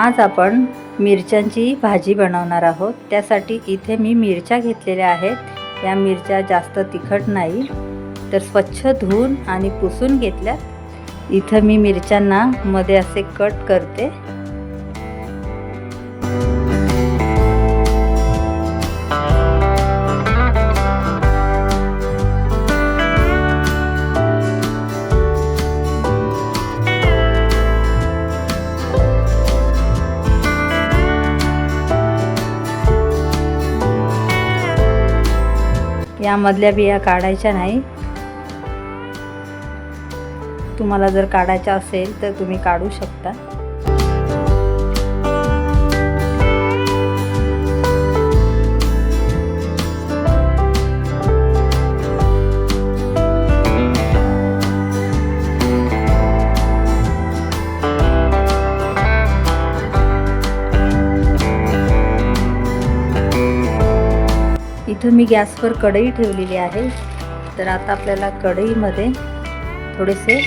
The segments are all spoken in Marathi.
आज आपण मिरच्यांची भाजी बनवणार आहोत। त्यासाठी इथे मी मिरच्या घेतलेल्या आहेत। या मिरच्या जास्त तिखट नाही, तर स्वच्छ धुवून आणि पुसून घेतल्यात। इथे मी मिरच्यांना मध्ये असे कट करते। यामधल्या बिया काढायच्या नाही। तुम्हाला जर काढायचा असेल तर तुम्ही काढू शकता। इथं मी गॅसवर कढई ठेवलेली आहे। तर आता आपल्याला कढईमध्ये थोडेसे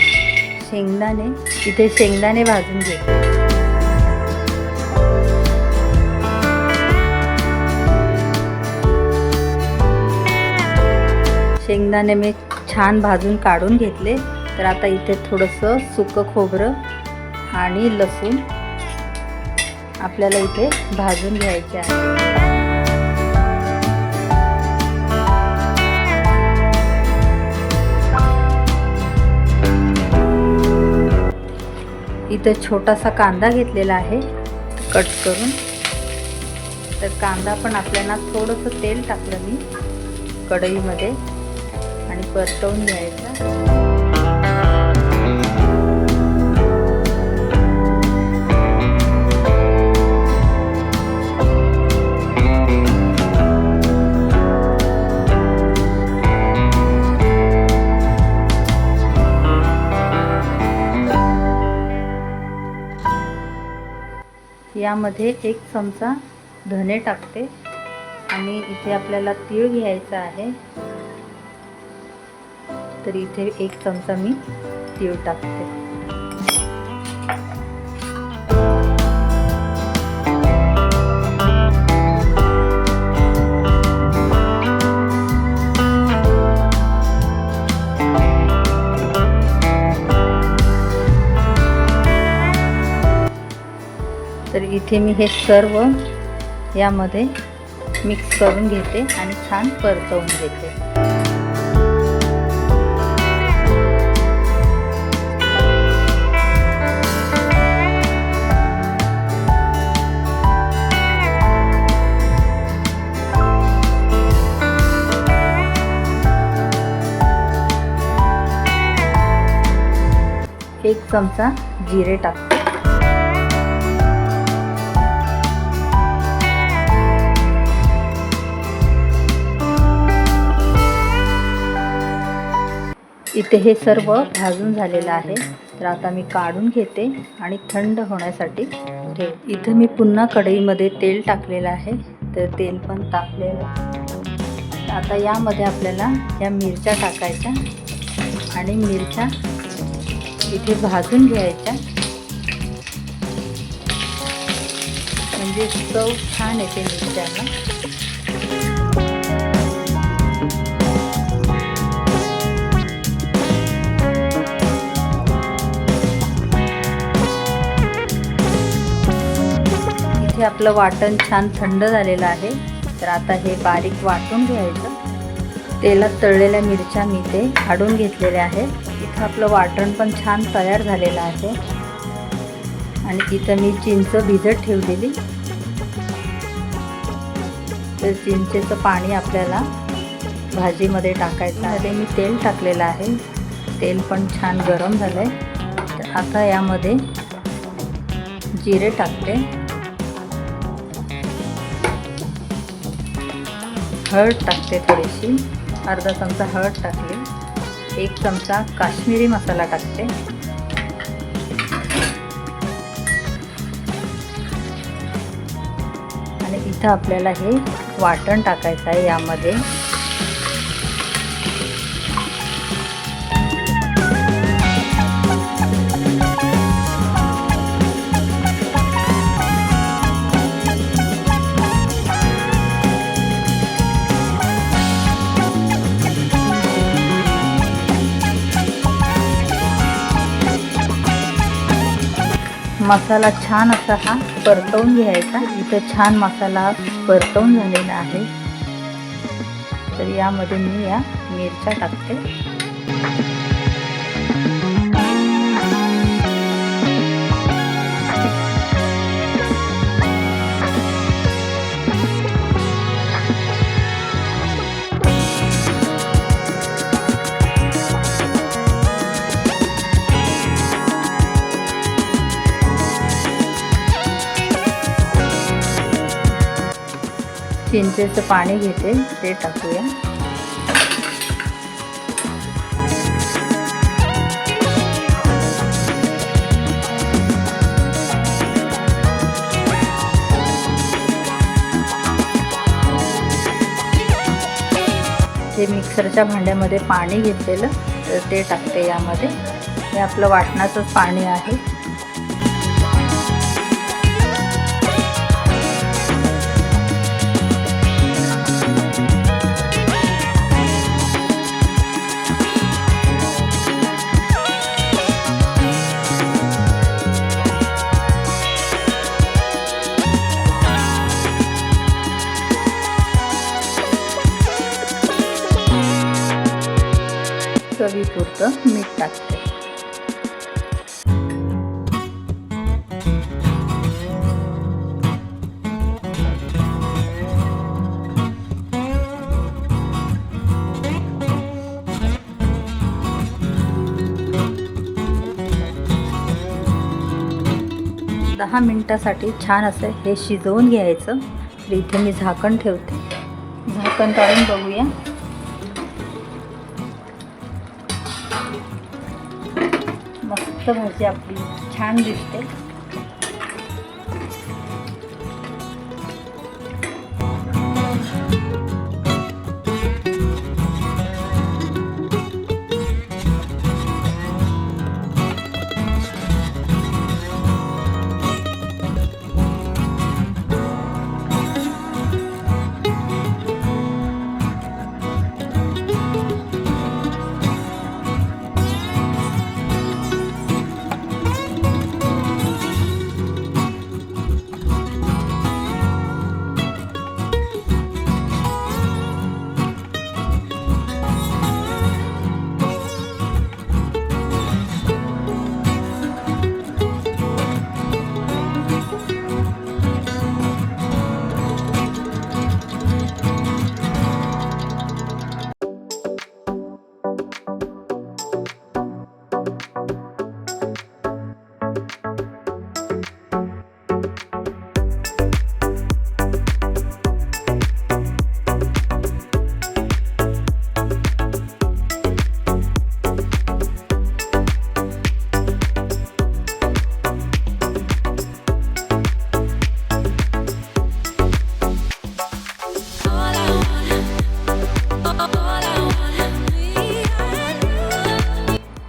शेंगदाणे भाजून घे। शेंगदाणे मी छान भाजून काढून घेतले। तर आता इथे थोडंसं सुकं खोबरं आणि लसूण आपल्याला इथे भाजून घ्यायचे आहे। इथं छोटासा कांदा घेतलेला आहे कट करून। तर कांदा पण आपल्याला थोडंसं तेल टाकलं मी कढईमध्ये आणि परतवून घ्यायचा। यामध्ये 1 चमचा धने टाकते आणि इथे आपल्याला तीळ घ्यायचा आहे। तर इथे 1 चमचा मी तीळ टाकते। तर इथे मी हे सर्व यामध्ये मिक्स करून घेते आणि छान परतवून घेते। एक चमचा जिरे टाकते। इथे हे सर्व भाजून झालेलं आहे। तर आता मी काढून घेते आणि थंड होण्यासाठी ठेवते। इथे मी पुन्हा कढईमध्ये तेल टाकलेलं आहे। तर तेल पण तापलेलं। आता यामध्ये आपल्याला या मिरच्या टाकायच्या आणि मिरच्या इथे भाजून घ्यायच्या, म्हणजे चव छान येते मिरच्यांना। इथे आपलं वाटण छान थंड झालेलं आहे। तर आता हे बारीक वाटून घ्यायचं। तेलात तळलेल्या मिरच्या मी ते काढून घेतलेल्या आहेत। इथं आपलं वाटण पण छान तयार झालेलं आहे। आणि इथं मी चिंच भिजत ठेवलेली। तर चिंचेचं पाणी आपल्याला भाजीमध्ये टाकायचं आहे। मी तेल टाकलेलं आहे। तेल पण छान गरम झालंय। तर आता यामध्ये जिरे टाकते, हळद टाकते थोडीशी, अर्धा चमचा हळद टाकली। 1 चमचा काश्मीरी मसाला टाकते आणि इथं आपल्याला हे वाटण टाकायचं आहे यामध्ये। मसाला छान असा हा परतवून घ्यायचा। इथं छान मसाला परतवून झालेला आहे, तर यामध्ये मी या मिरच्या टाकते। चिंचेचं पाणी घेते, ते टाकूया। हे मिक्सरच्या भांड्यामध्ये पाणी घेतलेलं, तर ते टाकते यामध्ये। हे आपलं वाटणाचंच पाणी आहे। चवीपुरतं मीठ टाकते। दहा मिनिटासाठी छान असं हे शिजवून घ्यायचं। तर इथे मी झाकण ठेवते, झाकण काढून बघूया। मस्त भाजी आपली छान दिसते।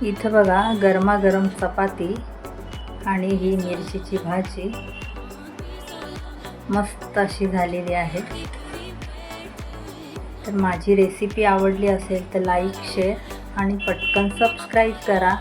इथं बघा गरमागरम चपाती आणि ही मिरचीची भाजी मस्त अशी झालेली आहे। तर माझी रेसिपी आवडली असेल तर लाईक, शेअर आणि पटकन सबस्क्राईब करा।